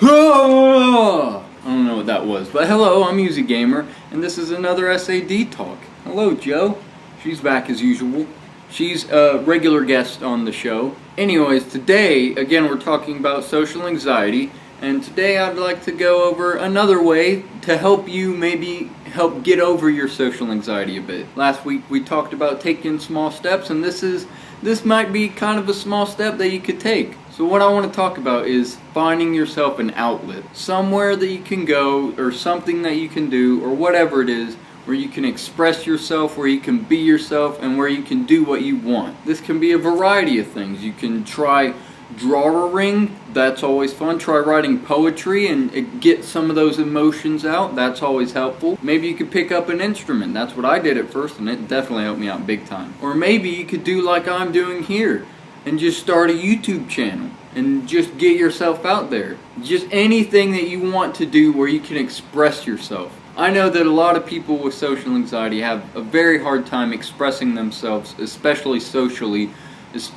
I don't know what that was, but hello, I'm Easy Gamer, and this is another SAD talk. Hello, Joe. She's back as usual. She's a regular guest on the show. Anyways, today, again, we're talking about social anxiety, and today I'd like to go over another way to help you maybe help get over your social anxiety a bit. Last week we talked about taking small steps, and this might be kind of a small step that you could take. So what I want to talk about is finding yourself an outlet. Somewhere that you can go, or something that you can do, or whatever it is, where you can express yourself, where you can be yourself, and where you can do what you want. This can be a variety of things. You can try drawing, that's always fun. Try writing poetry and get some of those emotions out, that's always helpful. Maybe you could pick up an instrument, that's what I did at first, and it definitely helped me out big time. Or maybe you could do like I'm doing here, and just start a YouTube channel and just get yourself out there. Just anything that you want to do where you can express yourself. I know that a lot of people with social anxiety have a very hard time expressing themselves, especially socially,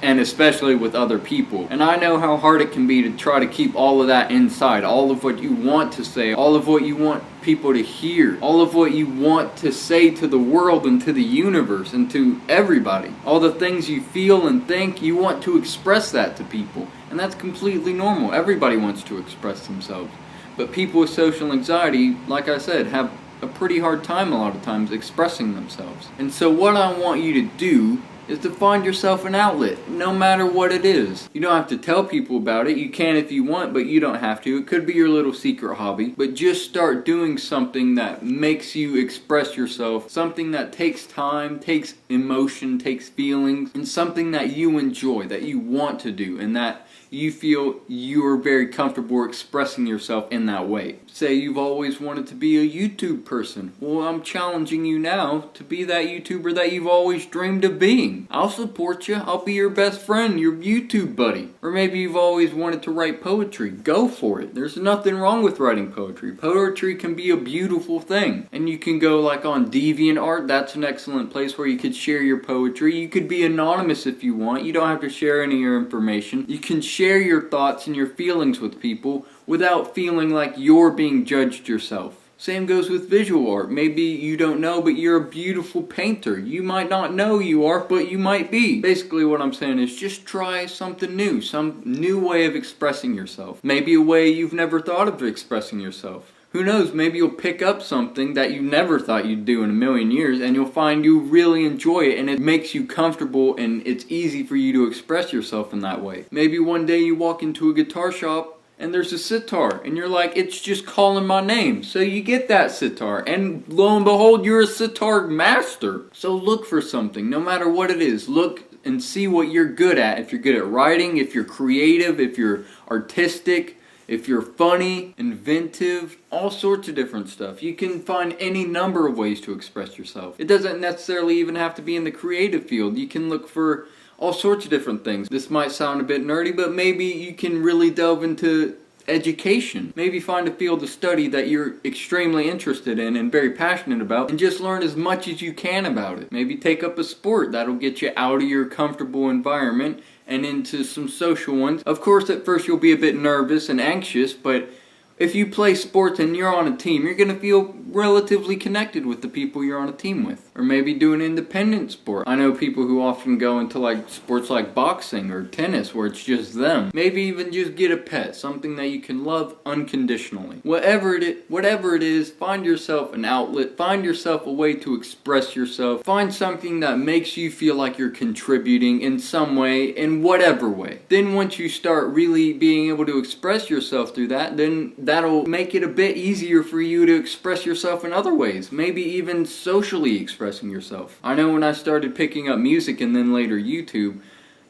and especially with other people. And I know how hard it can be to try to keep all of that inside, all of what you want to say, all of what you want people to hear, all of what you want to say to the world and to the universe and to everybody. All the things you feel and think, you want to express that to people. And that's completely normal. Everybody wants to express themselves. But people with social anxiety, like I said, have a pretty hard time a lot of times expressing themselves. And so what I want you to do is to find yourself an outlet, no matter what it is. You don't have to tell people about it. You can if you want, but you don't have to. It could be your little secret hobby. But just start doing something that makes you express yourself, something that takes time, takes emotion, takes feelings, and something that you enjoy, that you want to do, and that you feel you are very comfortable expressing yourself in that way. Say you've always wanted to be a YouTube person. Well, I'm challenging you now to be that YouTuber that you've always dreamed of being. I'll support you. I'll be your best friend, your YouTube buddy. Or maybe you've always wanted to write poetry. Go for it. There's nothing wrong with writing poetry. Poetry can be a beautiful thing. And you can go like on DeviantArt. That's an excellent place where you could share your poetry. You could be anonymous if you want. You don't have to share any of your information. You can share your thoughts and your feelings with people without feeling like you're being judged yourself. Same goes with visual art. Maybe you don't know, but you're a beautiful painter. You might not know you are, but you might be. Basically what I'm saying is just try something new, some new way of expressing yourself. Maybe a way you've never thought of expressing yourself. Who knows, maybe you'll pick up something that you never thought you'd do in a million years, and you'll find you really enjoy it, and it makes you comfortable, and it's easy for you to express yourself in that way. Maybe one day you walk into a guitar shop, and there's a sitar, and you're like, it's just calling my name. So you get that sitar, and lo and behold, you're a sitar master. So look for something, no matter what it is. Look and see what you're good at. If you're good at writing, if you're creative, if you're artistic, if you're funny, inventive, all sorts of different stuff. You can find any number of ways to express yourself. It doesn't necessarily even have to be in the creative field. You can look for all sorts of different things. This might sound a bit nerdy, but maybe you can really delve into education. Maybe find a field of study that you're extremely interested in and very passionate about, and just learn as much as you can about it. Maybe take up a sport that'll get you out of your comfortable environment and into some social ones. Of course, at first you'll be a bit nervous and anxious, but if you play sports and you're on a team, you're going to feel relatively connected with the people you're on a team with. Or maybe do an independent sport. I know people who often go into like sports like boxing or tennis where it's just them. Maybe even just get a pet, something that you can love unconditionally. Whatever it is, find yourself an outlet, find yourself a way to express yourself, find something that makes you feel like you're contributing in some way, in whatever way. Then once you start really being able to express yourself through that, then that'll make it a bit easier for you to express yourself in other ways. Maybe even socially expressing yourself. I know when I started picking up music and then later YouTube,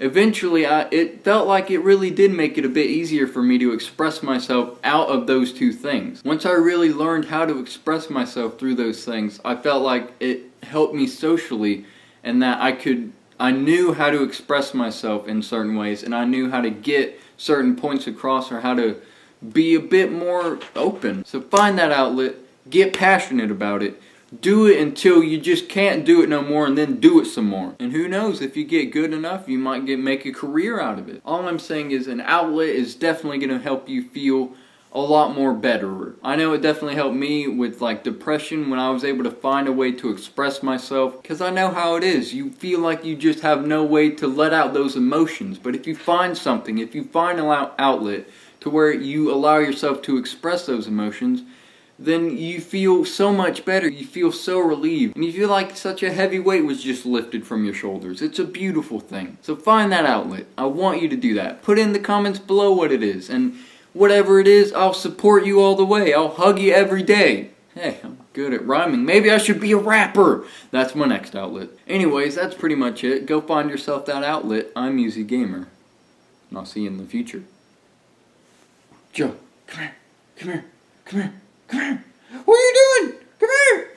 eventually it felt like it really did make it a bit easier for me to express myself out of those two things. Once I really learned how to express myself through those things, I felt like it helped me socially, and that I knew how to express myself in certain ways, and I knew how to get certain points across, or how to be a bit more open. So find that outlet, get passionate about it, do it until you just can't do it no more, and then do it some more. And who knows, if you get good enough, you might make a career out of it. All I'm saying is an outlet is definitely going to help you feel a lot more better. I know it definitely helped me with like depression when I was able to find a way to express myself, because I know how it is. You feel like you just have no way to let out those emotions, but if you find something, if you find an outlet to where you allow yourself to express those emotions, then you feel so much better. You feel so relieved, and you feel like such a heavy weight was just lifted from your shoulders. It's a beautiful thing. So find that outlet. I want you to do that. Put in the comments below what it is, and whatever it is, I'll support you all the way. I'll hug you every day. Hey, I'm good at rhyming. Maybe I should be a rapper. That's my next outlet. Anyways, that's pretty much it. Go find yourself that outlet. I'm Easy Gamer, and I'll see you in the future. Joe, come here. Come here. Come here. Come here. What are you doing? Come here.